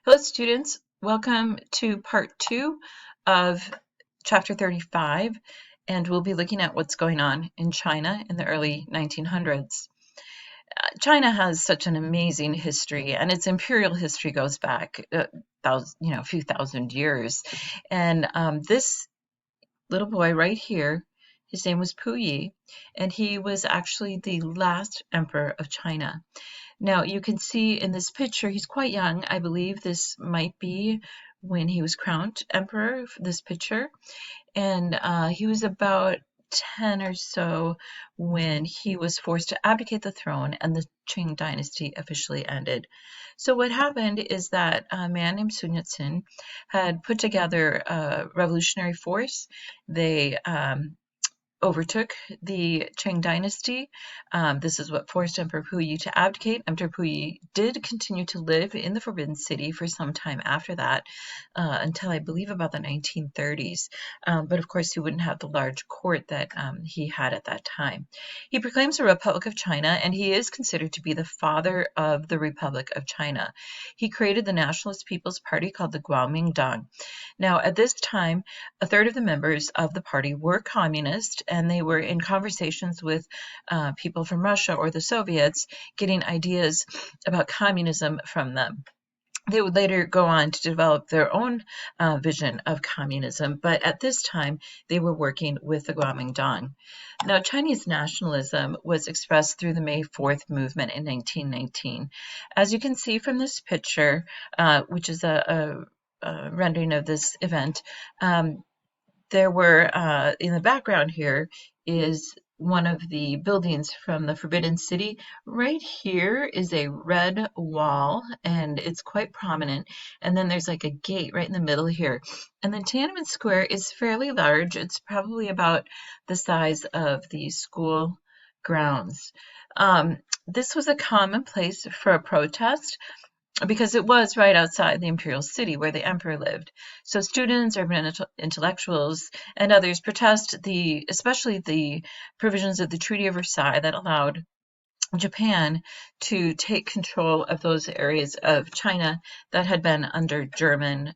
Hello, students. Welcome to part 2 of chapter 35, and we'll be looking at what's going on in China in the early 1900s. China has such an amazing history, and its imperial history goes back a few thousand years. And this little boy right here, his name was Puyi, and he was actually the last emperor of China. Now you can see in this picture, he's quite young. I believe this might be when he was crowned emperor, this picture. And he was about 10 or so when he was forced to abdicate the throne and the Qing dynasty officially ended. So what happened is that a man named Sun Yat-sen had put together a revolutionary force. They overtook the Qing dynasty. This is what forced Emperor Puyi to abdicate. Emperor Puyi did continue to live in the Forbidden City for some time after that, until I believe about the 1930s. But of course, he wouldn't have the large court that he had at that time. He proclaims the Republic of China, and he is considered to be the father of the Republic of China. He created the Nationalist People's Party called the Kuomintang. Now, at this time, a third of the members of the party were communist, and they were in conversations with people from Russia or the Soviets, getting ideas about communism from them. They would later go on to develop their own vision of communism, but at this time, they were working with the Kuomintang. Now, Chinese nationalism was expressed through the May 4th movement in 1919. As you can see from this picture, which is a rendering of this event, there were, in the background here is one of the buildings from the Forbidden City. Right here is a red wall, and it's quite prominent. And then there's like a gate right in the middle here. And then Tiananmen Square is fairly large. It's probably about the size of the school grounds. This was a common place for a protest, because it was right outside the imperial city where the emperor lived. So students, urban intellectuals, and others protest especially the provisions of the Treaty of Versailles that allowed Japan to take control of those areas of China that had been under German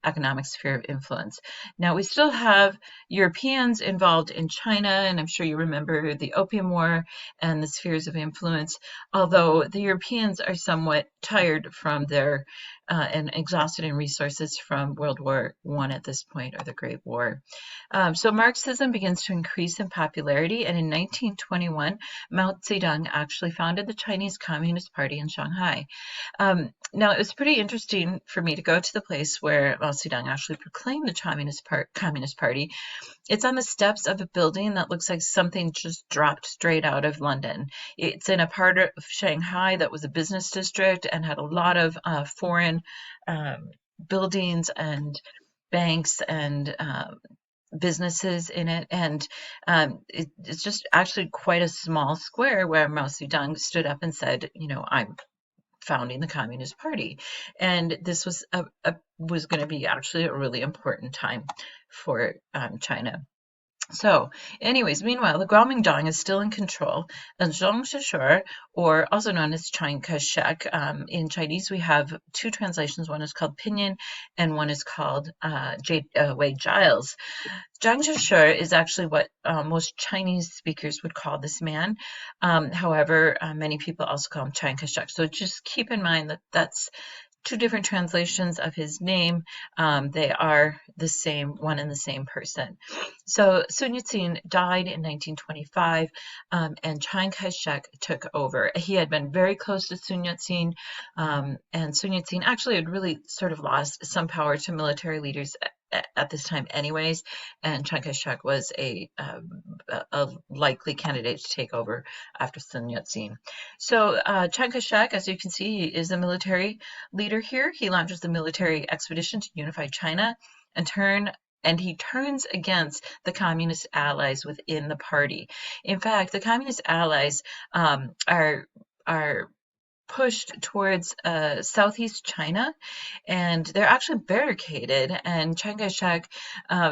economic sphere of influence. Now, we still have Europeans involved in China, and I'm sure you remember the Opium War and the spheres of influence, although the Europeans are somewhat tired from their and exhausted in resources from World War I at this point, or the Great War. So Marxism begins to increase in popularity, and in 1921, Mao Zedong actually founded the Chinese Communist Party in Shanghai. Now, it was pretty interesting for me to go to the place where Mao Zedong actually proclaimed the Communist Party. It's on the steps of a building that looks like something just dropped straight out of London. It's in a part of Shanghai that was a business district and had a lot of foreign buildings and banks and businesses in it, and it's just actually quite a small square where Mao Zedong stood up and said, I'm founding the Communist Party. And this was going to be actually a really important time for China. So, anyways, meanwhile, the Kuomintang is still in control, and Zhang Zhishur, or also known as Chiang Kai-shek, in Chinese we have two translations. One is called Pinyin, and one is called Wei Giles. Zhang Zhishur is actually what most Chinese speakers would call this man. However, many people also call him Chiang Kai-shek. So just keep in mind that that's two different translations of his name. They are the same, one and the same person. So Sun Yat-sen died in 1925, and Chiang Kai-shek took over. He had been very close to Sun Yat-sen, and Sun Yat-sen actually had really sort of lost some power to military leaders at this time anyways, and Chiang Kai-shek was a likely candidate to take over after Sun Yat-sen. So Chiang Kai-shek, as you can see, is a military leader here. He launches the military expedition to unify China and he turns against the communist allies within the party. In fact, the communist allies are pushed towards southeast China, and they're actually barricaded, and Chiang Kai-shek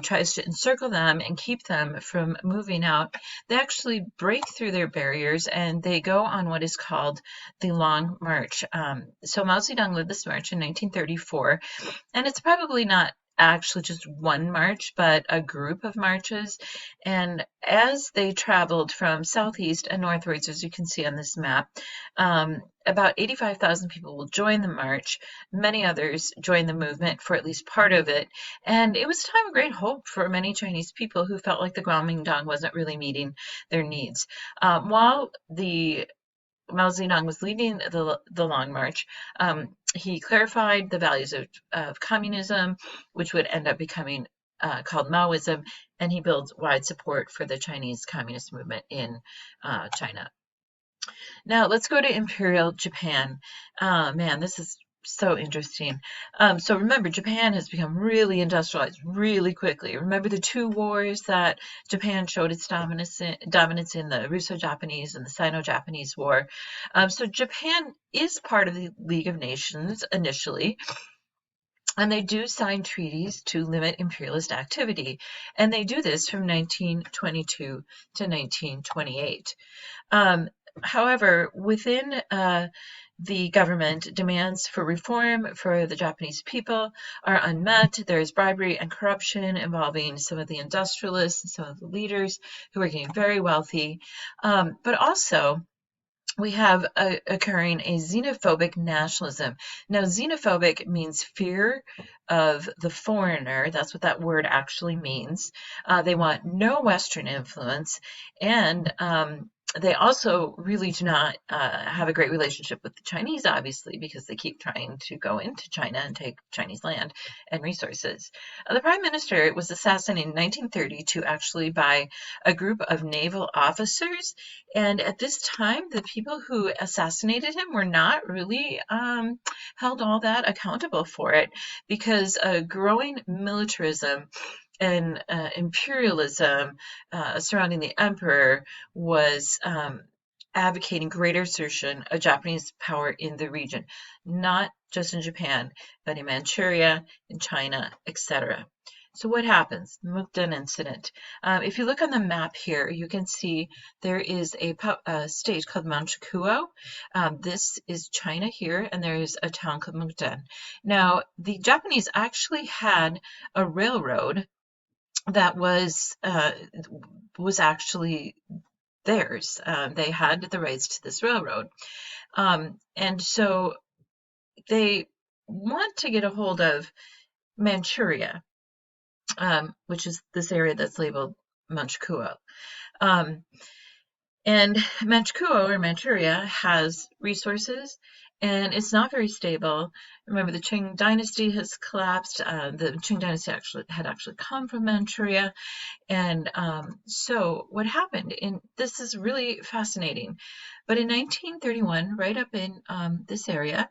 tries to encircle them and keep them from moving out. They actually break through their barriers, and they go on what is called the Long March. So Mao Zedong led this march in 1934, and it's probably not actually just one march, but a group of marches. And as they traveled from southeast and northwards, as you can see on this map, about 85,000 people will join the march. Many others join the movement for at least part of it. And it was a time of great hope for many Chinese people who felt like the Kuomintang wasn't really meeting their needs. While the Mao Zedong was leading the Long March, he clarified the values of communism, which would end up becoming called Maoism, and he built wide support for the Chinese Communist movement in China. Now let's go to Imperial Japan. Man, this is so interesting. So remember, Japan has become really industrialized really quickly. Remember the two wars that Japan showed its dominance in the Russo-Japanese and the Sino-Japanese War. So Japan is part of the League of Nations initially, and they do sign treaties to limit imperialist activity. And they do this from 1922 to 1928. However, within the government, demands for reform for the Japanese people are unmet. There's bribery and corruption involving some of the industrialists and some of the leaders who are getting very wealthy. But also, we have occurring a xenophobic nationalism. Now, xenophobic means fear of the foreigner. That's what that word actually means. They want no Western influence, and they also really do not have a great relationship with the Chinese, obviously, because they keep trying to go into China and take Chinese land and resources. The prime minister was assassinated in 1932 actually by a group of naval officers, and at this time, the people who assassinated him were not really held all that accountable for it, because growing militarism and imperialism surrounding the emperor was advocating greater assertion of Japanese power in the region, not just in Japan, but in Manchuria, in China, etc. So what happens? The Mukden Incident. If you look on the map here, you can see there is a state called Manchukuo. This is China here, and there is a town called Mukden. Now, the Japanese actually had a railroad that was actually theirs. They had the rights to this railroad. And so they want to get a hold of Manchuria, which is this area that's labeled Manchukuo. And Manchukuo, or Manchuria, has resources, and it's not very stable. Remember, the Qing dynasty has collapsed. The Qing dynasty had actually come from Manchuria. And so what happened, and this is really fascinating, but in 1931, right up in this area,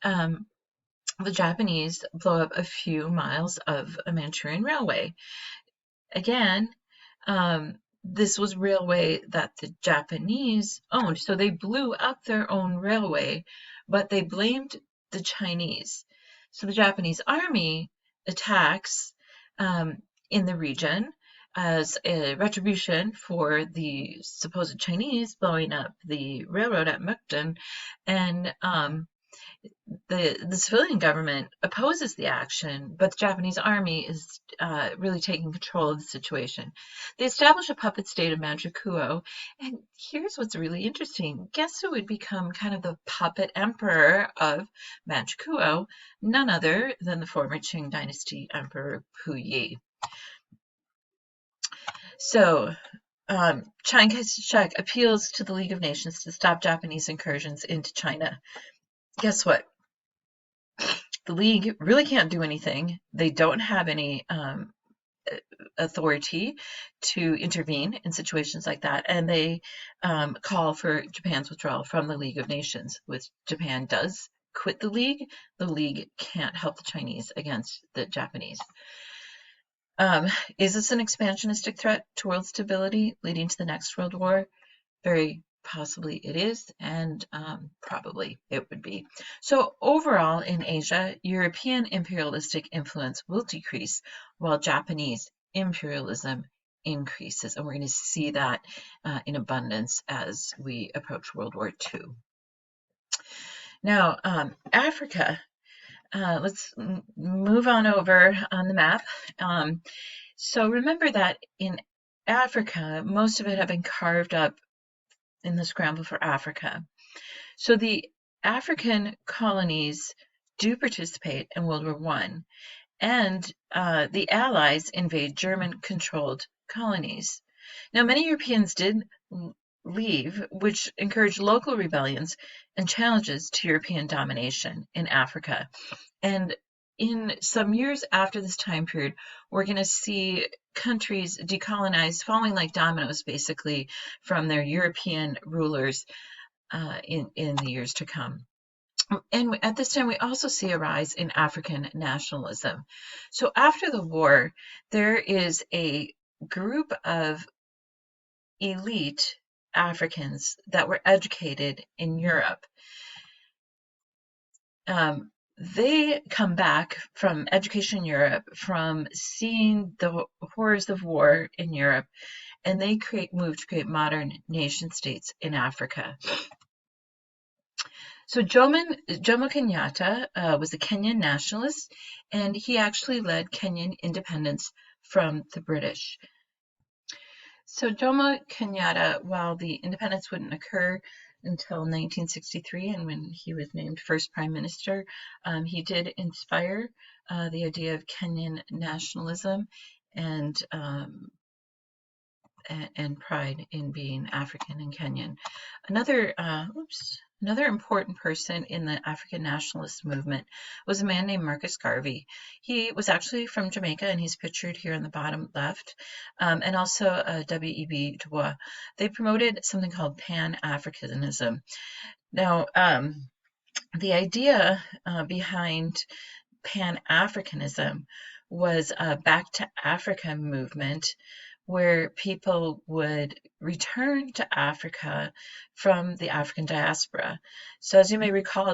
the Japanese blow up a few miles of a Manchurian railway. Again, this was railway that the Japanese owned, so they blew up their own railway, but they blamed the Chinese. So the Japanese army attacks in the region as a retribution for the supposed Chinese blowing up the railroad at Mukden, and the civilian government opposes the action, but the Japanese army is really taking control of the situation. They establish a puppet state of Manchukuo, and here's what's really interesting. Guess who would become kind of the puppet emperor of Manchukuo? None other than the former Qing dynasty emperor Puyi. So, Chiang Kai-shek appeals to the League of Nations to stop Japanese incursions into China. Guess what? The League really can't do anything. They don't have any authority to intervene in situations like that, and they call for Japan's withdrawal from the League of Nations, which Japan does quit the League can't help the Chinese against the Japanese. Is this an expansionistic threat to world stability leading to the next World War? Very possibly it is, and probably it would be. So overall in Asia, European imperialistic influence will decrease while Japanese imperialism increases. And we're going to see that in abundance as we approach World War II. Now, Africa, let's move on over on the map. So remember that in Africa, most of it had been carved up in the scramble for Africa. So the African colonies do participate in World War I, and the Allies invade German-controlled colonies. Now, many Europeans did leave, which encouraged local rebellions and challenges to European domination in Africa. And in some years after this time period, we're going to see countries decolonize, falling like dominoes, basically, from their European rulers in the years to come. And at this time, we also see a rise in African nationalism. So after the war, there is a group of elite Africans that were educated in Europe. They come back from education in Europe, from seeing the horrors of war in Europe, and they move to create modern nation states in Africa. So Jomo Kenyatta was a Kenyan nationalist, and he actually led Kenyan independence from the British. So Jomo Kenyatta, while the independence wouldn't occur until 1963, and when he was named first prime minister, he did inspire the idea of Kenyan nationalism and pride in being African and Kenyan. Another important person in the African nationalist movement was a man named Marcus Garvey. He was actually from Jamaica, and he's pictured here in the bottom left, and also W.E.B. Du Bois. They promoted something called Pan-Africanism. Now, the idea behind Pan-Africanism was a Back to Africa movement where people would return to Africa from the African diaspora. So as you may recall,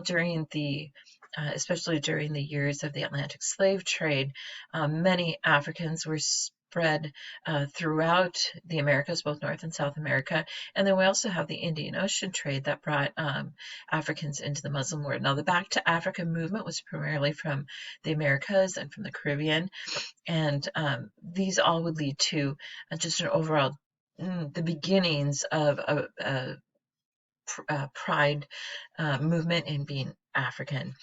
especially during the years of the Atlantic slave trade, many Africans were spread throughout the Americas, both North and South America. And then we also have the Indian Ocean trade that brought Africans into the Muslim world. Now, the Back to Africa movement was primarily from the Americas and from the Caribbean. And these all would lead to just an overall, the beginnings of a pride movement in being African.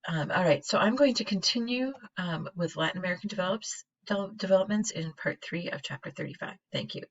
All right, so I'm going to continue with Latin American developments in part 3 of chapter 35. Thank you.